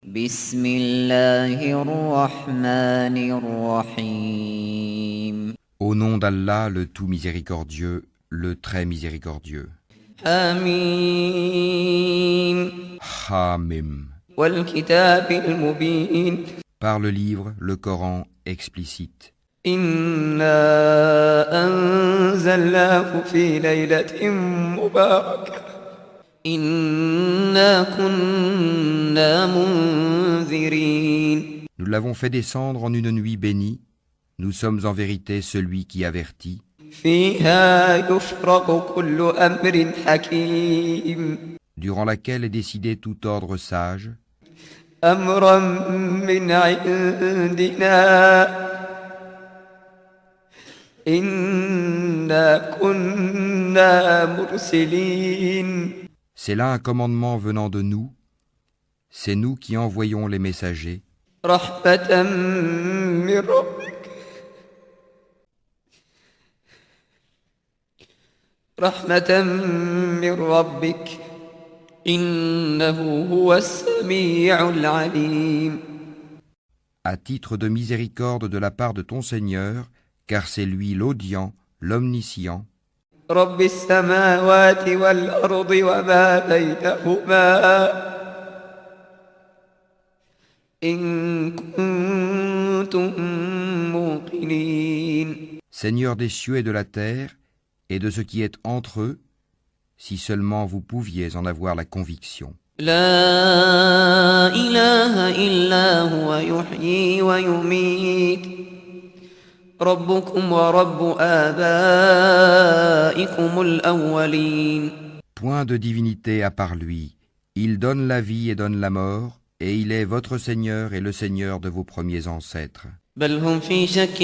بسم الله الرحمن الرحيم Au nom d'Allah, le tout miséricordieux, le très miséricordieux. حميم Hamim. والكتاب المبين Par le livre, le Coran explicite. إنا أنزلناه في ليلة مباركة إنا كنا منذرين Nous l'avons fait descendre en une nuit bénie. Nous sommes en vérité celui qui avertit, فيها يفرق كل أمر حكيم durant laquelle est décidé tout ordre sage, أمرا من عندنا إنا كنا مرسلين c'est là un commandement venant de nous. C'est nous qui envoyons les messagers, رحمة من ربك رحمة من ربك إنه هو السميع العليم à titre de miséricorde de la part de ton Seigneur, car c'est lui l'audient, l'omniscient, رب السماوات والأرض وما بينهما إن كنتم موقنين Seigneur des cieux et de la terre, et de ce qui est entre eux, si seulement vous pouviez en avoir la conviction. لا إله إلا هو يحيي ويميت ربكم ورب آبائكم الأولين Point de divinité à part lui. Il donne la vie et donne la mort, et il est votre Seigneur et le Seigneur de vos premiers ancêtres. بل هم في شك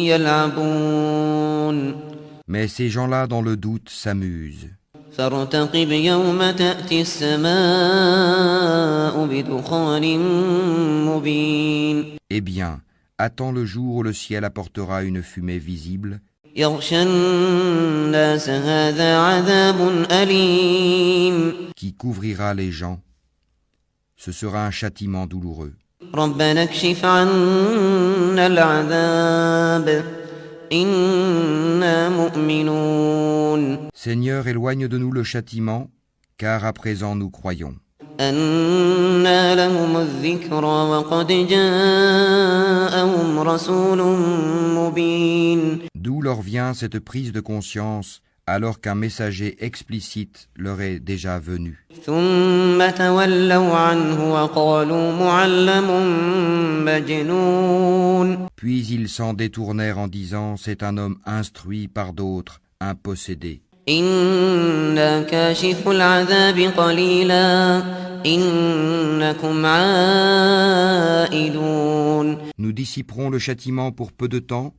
يلعبون Mais ces gens-là, dans le doute, s'amusent. فارتقب يوم تأتي السماء بدخان مبين Eh bien, attends le jour où le ciel apportera une fumée visible, يغشى الناس هذا عذاب أليم qui couvrira les gens. Ce sera un châtiment douloureux. ربنا اكشف عنا العذاب إنا مؤمنون Seigneur, éloigne de nous le châtiment, car à présent nous croyons. أنى لهم الذكرى وقد جاءهم رسول مبين D'où leur vient cette prise de conscience, alors qu'un messager explicite leur est déjà venu. ثم تولوا عنه وقالوا معلم مجنون Puis ils s'en détournèrent en disant, c'est un homme instruit par d'autres, un possédé. إنا كاشف العذاب قليلا إنكم عائدون Nous dissiperons le châtiment pour peu de temps,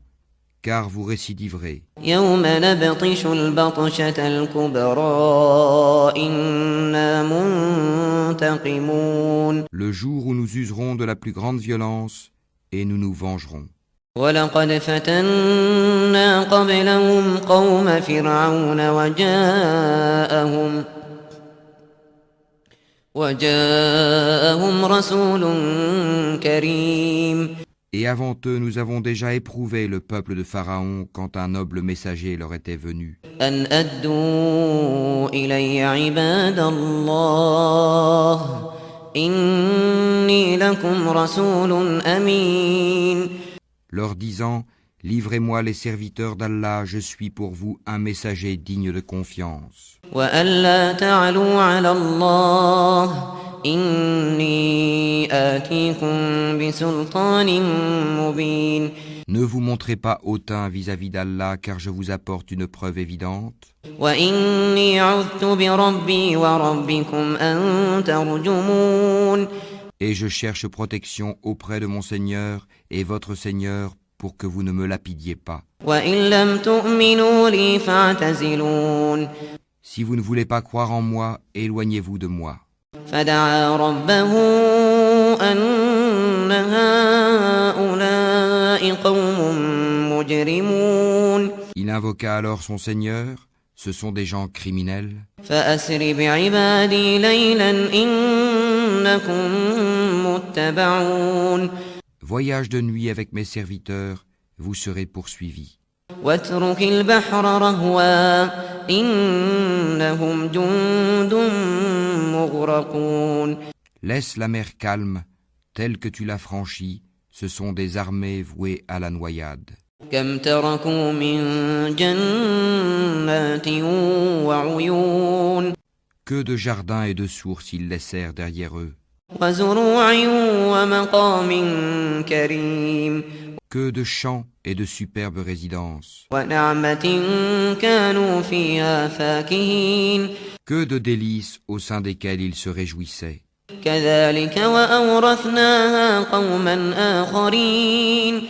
car vous récidiverez. يوم نبطش البطشة الكبرى إنا منتقمون Le jour où nous userons de la plus grande violence, et nous nous vengerons. ولقد فتنا قبلهم قوم فرعون وجاءهم رسول كريم Et avant eux, nous avons déjà éprouvé le peuple de Pharaon quand un noble messager leur était venu. أن أدوا إلي عباد الله إني لكم رسول أمين Leur disant, livrez-moi les serviteurs d'Allah, je suis pour vous un messager digne de confiance. وألا تعلوا على الله إني آتيكم بسلطان مبين Ne vous montrez pas hautain vis-à-vis d'Allah, car je vous apporte une preuve évidente. وإني عذت بربي وربكم أن ترجمون Et je cherche protection auprès de mon Seigneur et votre Seigneur pour que vous ne me lapidiez pas. وإن لم تؤمنوا لي فاعتزلون Si vous ne voulez pas croire en moi, éloignez-vous de moi. فدعا ربه أن هؤلاء قوم مجرمون Il invoqua alors son Seigneur, ce sont des gens criminels. فأسر بعبادي ليلا إنكم متبعون Voyage de nuit avec mes serviteurs, vous serez poursuivis. واترك البحر رهوا إنهم جند مغرقون Laisse la mer calme, telle que tu l'as franchie, ce sont des armées vouées à la noyade. كم تركوا من جنات وعيون Que de jardins et de sources ils laissèrent derrière eux. وزروع ومقام كريم Que de champs et de superbes résidences. ونعمة كانوا فيها فاكهين Que de délices au sein desquels ils se réjouissaient. كذلك وأورثناها قوما آخرين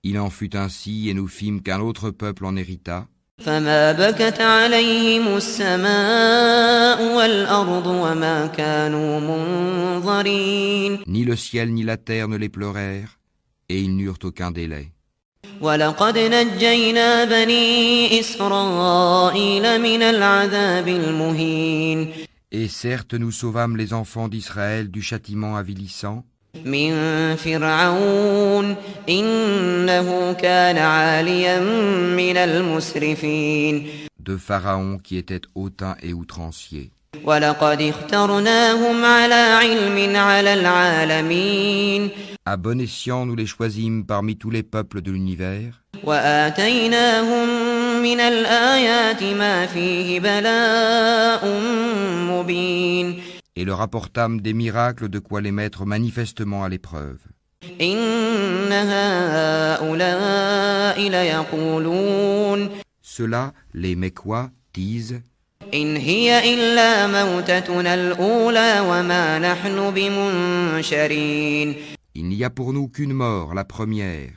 Il en fut ainsi et nous fîmes qu'un autre peuple en hérita. فما بكت عليهم السماء والأرض وما كانوا منظرين Ni le ciel ni la terre ne les pleurèrent, et ils n'eurent aucun délai. ولقد نجينا بني إسرائيل من العذاب المهين Et certes, nous sauvâmes les enfants d'Israël du châtiment avilissant, من فرعون إنه كان عاليا من المسرفين de Pharaon qui était hautain et outrancier. ولقد اخترناهم على علم على العالمين À bon escient, nous les choisîmes parmi tous les peuples de l'univers, وآتيناهم من الآيات ما فيه بلاء مبين et leur apportâmes des miracles de quoi les mettre manifestement à l'épreuve. إن هؤلاء ليقولون Ceux-là, les Mécois, disent إن هي إلا موتتنا الأولى وما نحن بمنشرين Il n'y a pour nous qu'une mort, la première,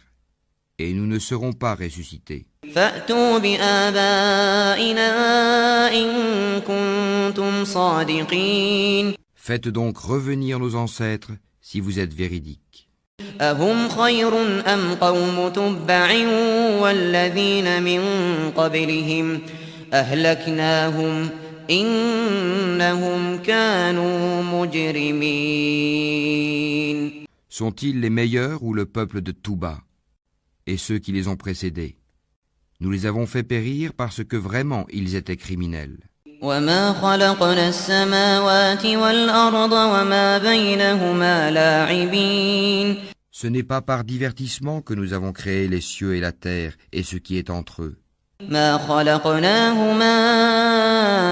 et nous ne serons pas ressuscités. فأتوا بآبائنا إن كنتم صادقين Faites donc revenir nos ancêtres si vous êtes véridiques. أهم خير أم قوم تبع والذين من قبلهم أهلكناهم إنهم كانوا مجرمين Sont-ils les meilleurs ou le peuple de Touba et ceux qui les ont précédés? Nous les avons fait périr parce que vraiment ils étaient criminels. وما خلقنا السماوات والأرض وما بينهما لاعبين Ce n'est pas par divertissement que nous avons créé les cieux et la terre et ce qui est entre eux. ما خلقناهما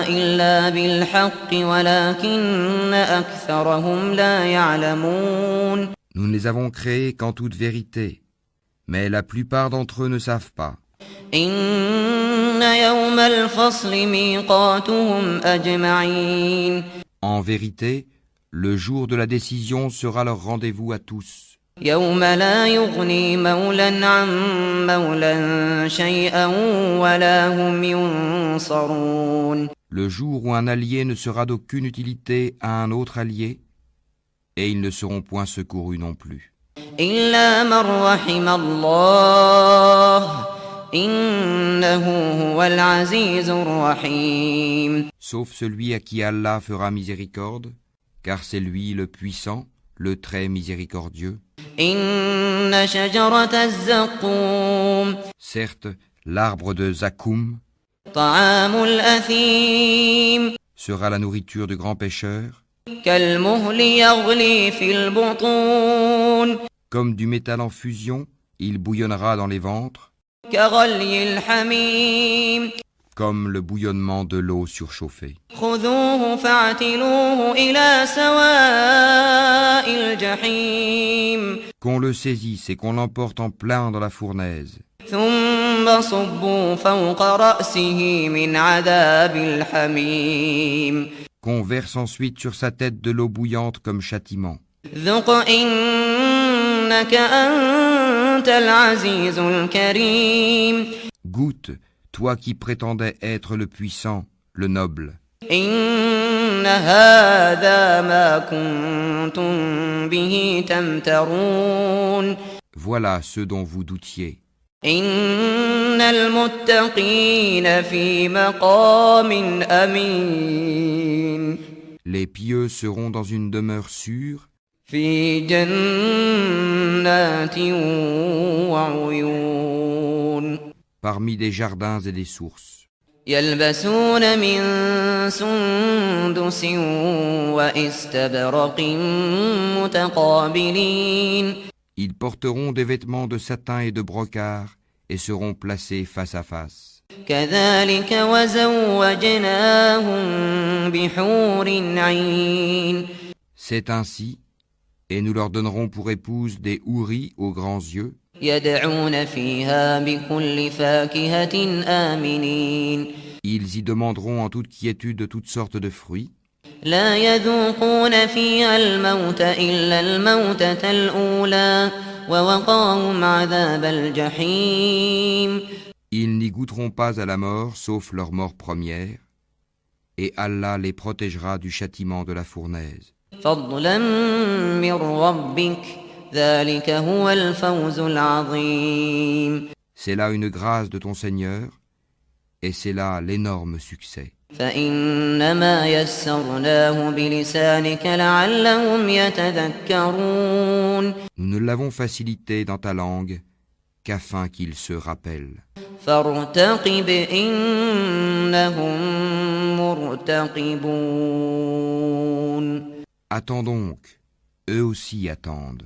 إلا بالحق ولكن أكثرهم لا يعلمون Nous ne les avons créés qu'en toute vérité, mais la plupart d'entre eux ne savent pas. إن يوم الفصل ميقاتهم أجمعين En vérité, le jour de la décision sera leur rendez-vous à tous. يوم لا يغني مولى عن مولى شيئا ولا هم ينصرون Le jour où un allié ne sera d'aucune utilité à un autre allié, et ils ne seront point secourus non plus. إلا من رحم الله إنه هو العزيز الرحيم Sauf celui à qui Allah fera miséricorde, car c'est lui le puissant, le très miséricordieux. إن شجرة الزقوم Certes, l'arbre de Zakoum طعام الأثيم sera la nourriture de grands pécheurs, كالمهل يغلي في البطون comme du métal en fusion, il bouillonnera dans les ventres, كغلي الحميم comme le bouillonnement de l'eau surchauffée. خذوه فاعتلوه إلى سواء الجحيم Qu'on le saisisse et qu'on l'emporte en plein dans la fournaise, ثم صبوا فوق رأسه من عذاب الحميم qu'on verse ensuite sur sa tête de l'eau bouillante comme châtiment. ذق إنك أنت العزيز الكريم Goûte, toi qui prétendais être le puissant, le noble. إن هذا ما كنتم به تمترون Voilà ceux dont vous doutiez. إن المتقين في مقام أمين Les pieux seront dans une demeure sûre, في جنات وعيون parmi des jardins et des sources. يلبسون من سندس وإستبرق متقابلين Ils porteront des vêtements de satin et de brocart et seront placés face à face. كذلك وزوجناهم بحور عين C'est ainsi, et nous leur donnerons pour épouse des houris aux grands yeux. يدعون فيها بكل فاكهة آمنين Ils y demanderont en toute quiétude toutes sortes de fruits. لا يذوقون فيها الموت إلا الموتة الأولى ووقاهم عذاب الجحيم Ils n'y goûteront pas à la mort, sauf leur mort première, et Allah les protégera du châtiment de la fournaise. فضلا من ربك ذلك هو الفوز العظيم C'est là une grâce de ton Seigneur, et c'est là l'énorme succès. فإنما يسرناه بلسانك لعلهم يتذكرون Nous ne l'avons facilité dans ta langue qu'afin qu'ils se rappellent. فارتقب إنهم مرتقبون Attends donc, eux aussi attendent.